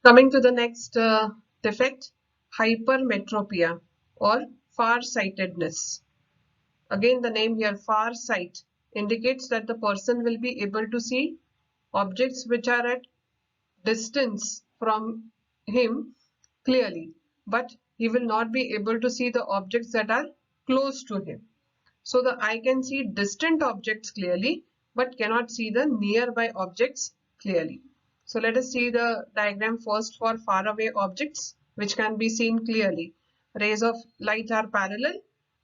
Coming to the next defect, hypermetropia or farsightedness. Again, the name here, farsight, indicates that the person will be able to see objects which are at distance from him clearly, but he will not be able to see the objects that are close to him. So the eye can see distant objects clearly, but cannot see the nearby objects clearly. So let us see the diagram first for far away objects which can be seen clearly. Rays of light are parallel.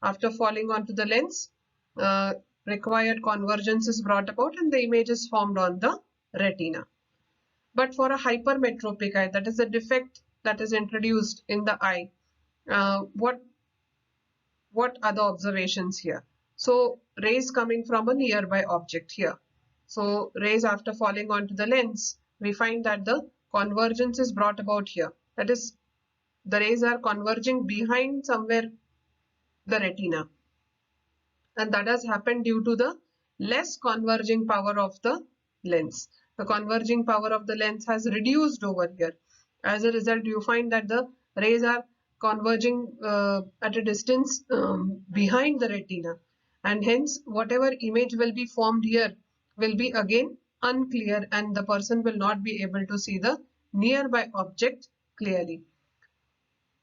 After falling onto the lens, required convergence is brought about and the image is formed on the retina. But for a hypermetropic eye, that is a defect that is introduced in the eye, what are the observations here? So rays coming from a nearby object here. So rays after falling onto the lens, we find that the convergence is brought about here. That is, the rays are converging behind somewhere the retina. And that has happened due to the less converging power of the lens. The converging power of the lens has reduced over here. As a result, you find that the rays are converging at a distance behind the retina, and hence whatever image will be formed here will be again unclear, and the person will not be able to see the nearby object clearly.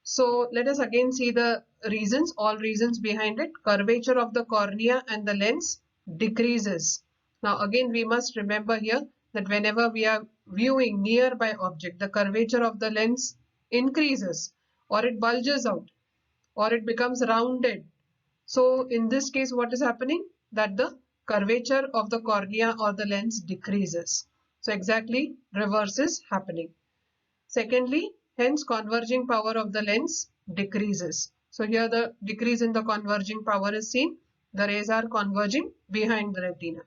So let us again see the reasons, all reasons behind it. Curvature of the cornea and the lens decreases. Now again we must remember here that whenever we are viewing nearby object, the curvature of the lens increases, or it bulges out, or it becomes rounded. So in this case, what is happening? That the curvature of the cornea or the lens decreases. So exactly reverse is happening. Secondly, hence converging power of the lens decreases. So here the decrease in the converging power is seen. The rays are converging behind the retina.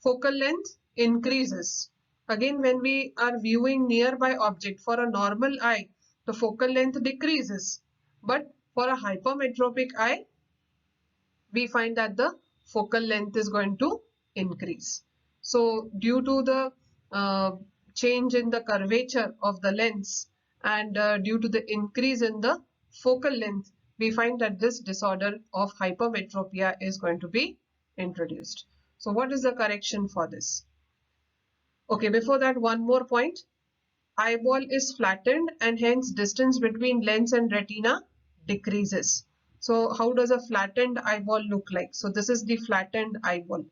Focal length increases. Again, when we are viewing nearby object, for a normal eye, the focal length decreases. But for a hypermetropic eye, we find that the focal length is going to increase. So due to the change in the curvature of the lens and due to the increase in the focal length, we find that this disorder of hypermetropia is going to be introduced. So what is the correction for this? Okay, before that, one more point. Eyeball is flattened and hence distance between lens and retina decreases. So how does a flattened eyeball look like? So this is the flattened eyeball.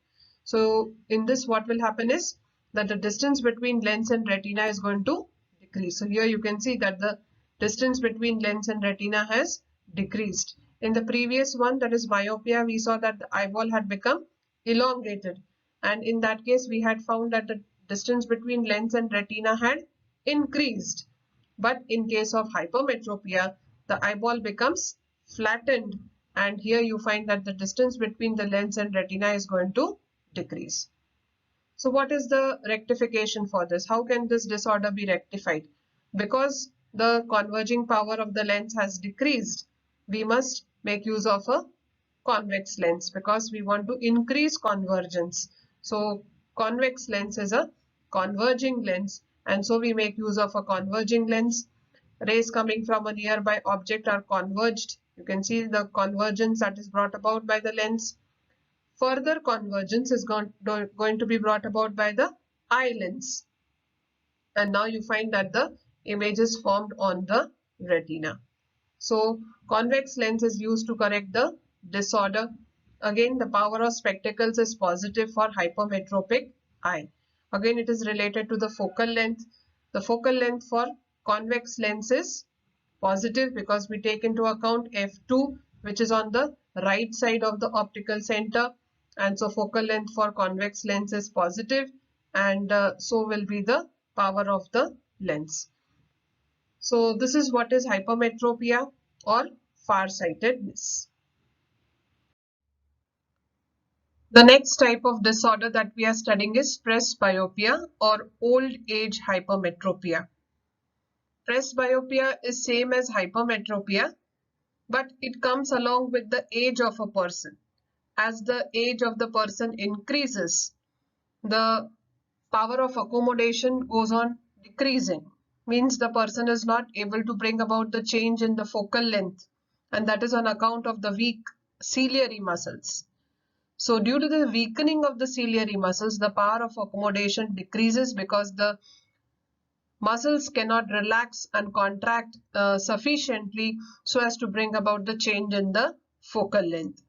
So in this, what will happen is that the distance between lens and retina is going to decrease. So here you can see that the distance between lens and retina has decreased. In the previous one, that is myopia, we saw that the eyeball had become elongated. And in that case, we had found that the distance between lens and retina had increased. But in case of hypermetropia, the eyeball becomes flattened, and here you find that the distance between the lens and retina is going to decrease. So what is the rectification for this? How can this disorder be rectified? Because the converging power of the lens has decreased, we must make use of a convex lens because we want to increase convergence. So convex lens is a converging lens, and so we make use of a converging lens. Rays coming from a nearby object are converged. You can see the convergence that is brought about by the lens. Further convergence is going to be brought about by the eye lens. And now you find that the image is formed on the retina. So convex lens is used to correct the disorder. Again, the power of spectacles is positive for hypermetropic eye. Again, it is related to the focal length. The focal length for convex lens is positive because we take into account f2, which is on the right side of the optical center, and so focal length for convex lens is positive, and so will be the power of the lens. So this is what is hypermetropia or farsightedness. The next type of disorder that we are studying is presbyopia or old age hypermetropia. Presbyopia is same as hypermetropia, but it comes along with the age of a person. As the age of the person increases, the power of accommodation goes on decreasing. means the person is not able to bring about the change in the focal length, and that is on account of the weak ciliary muscles. So due to the weakening of the ciliary muscles, the power of accommodation decreases because the muscles cannot relax and contract sufficiently so as to bring about the change in the focal length.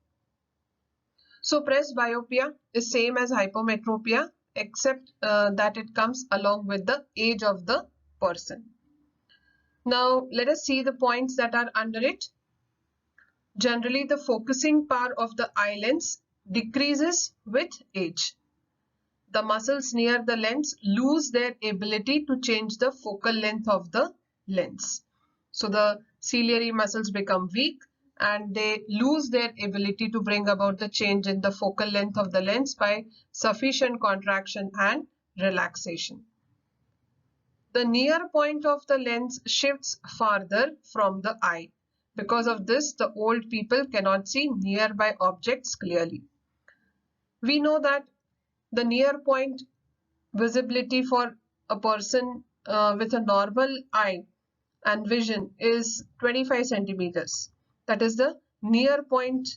So presbyopia is same as hypometropia, except that it comes along with the age of the person. Now let us see the points that are under it. Generally, the focusing power of the eye lens decreases with age. The muscles near the lens lose their ability to change the focal length of the lens. So the ciliary muscles become weak and they lose their ability to bring about the change in the focal length of the lens by sufficient contraction and relaxation. The near point of the lens shifts farther from the eye. Because of this, the old people cannot see nearby objects clearly. We know that the near point visibility for a person with a normal eye and vision is 25 centimeters. That is the near point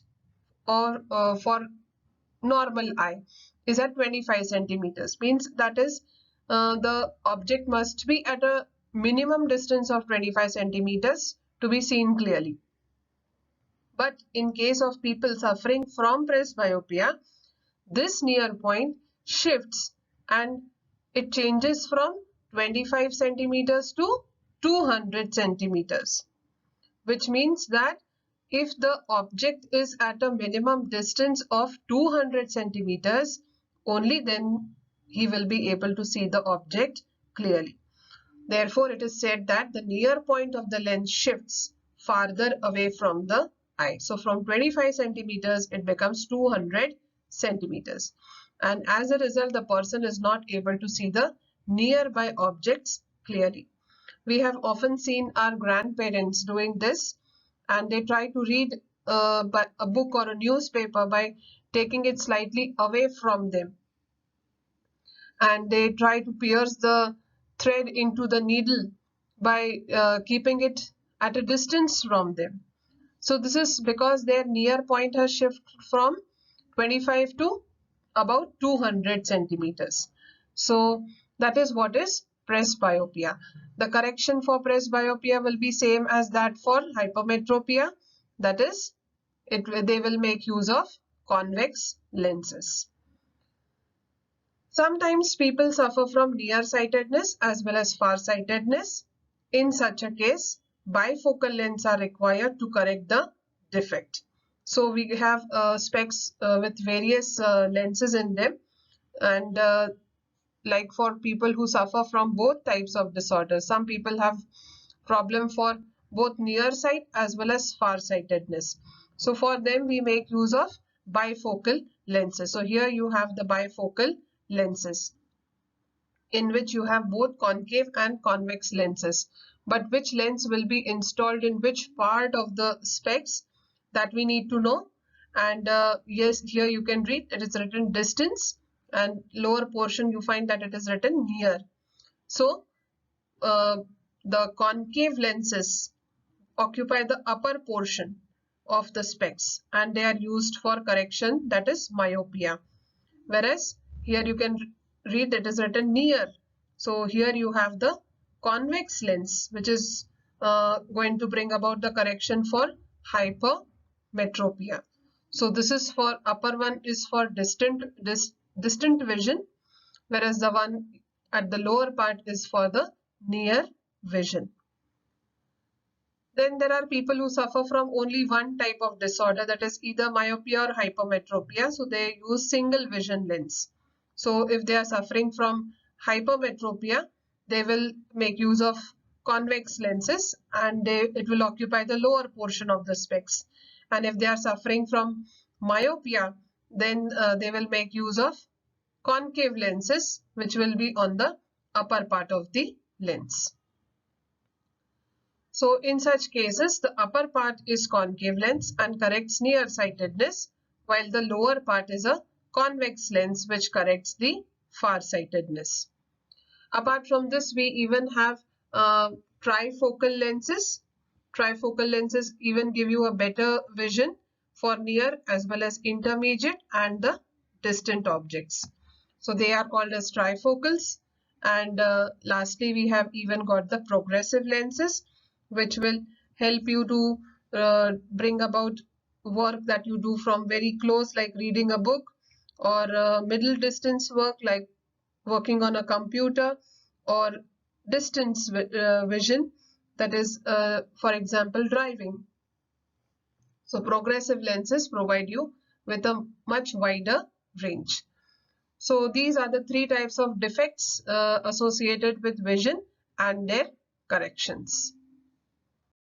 or for normal eye is at 25 centimeters. Means that is the object must be at a minimum distance of 25 centimeters to be seen clearly. But in case of people suffering from presbyopia, this near point shifts and it changes from 25 centimeters to 200 centimeters, which means that if the object is at a minimum distance of 200 centimeters, only then he will be able to see the object clearly. Therefore, it is said that the near point of the lens shifts farther away from the eye. So from 25 centimeters, it becomes 200 centimeters. And as a result, the person is not able to see the nearby objects clearly. We have often seen our grandparents doing this, and they try to read a book or a newspaper by taking it slightly away from them. And they try to pierce the thread into the needle by keeping it at a distance from them. So this is because their near point has shifted from 25 to about 200 centimeters. So that is what is presbyopia. The correction for presbyopia will be same as that for hypermetropia. That is, they will make use of convex lenses. Sometimes people suffer from nearsightedness as well as farsightedness. In such a case, bifocal lenses are required to correct the defect. So we have specs with various lenses in them, and like for people who suffer from both types of disorders, some people have problem for both nearsight as well as farsightedness. So for them we make use of bifocal lenses. So here you have the bifocal lenses in which you have both concave and convex lenses. But which lens will be installed in which part of the specs, that we need to know. And yes, here you can read it is written distance, and lower portion you find that it is written near. So the concave lenses occupy the upper portion of the specs and they are used for correction, that is myopia. Whereas here you can read it is written near. So here you have the convex lens which is going to bring about the correction for hypermetropia. So this is for upper one is for distant vision, whereas the one at the lower part is for the near vision. Then there are people who suffer from only one type of disorder, that is either myopia or hypermetropia. So they use single vision lens. So if they are suffering from hypermetropia, they will make use of convex lenses and it will occupy the lower portion of the specs. And if they are suffering from myopia, then they will make use of concave lenses which will be on the upper part of the lens. So in such cases, the upper part is concave lens and corrects nearsightedness, while the lower part is a convex lens which corrects the farsightedness. Apart from this, we even have trifocal lenses. Trifocal lenses even give you a better vision for near as well as intermediate and the distant objects. So they are called as trifocals. And lastly, we have even got the progressive lenses, which will help you to bring about work that you do from very close, like reading a book, or middle distance work like working on a computer, or distance vision, that is for example driving. So progressive lenses provide you with a much wider range. So these are the three types of defects associated with vision and their corrections.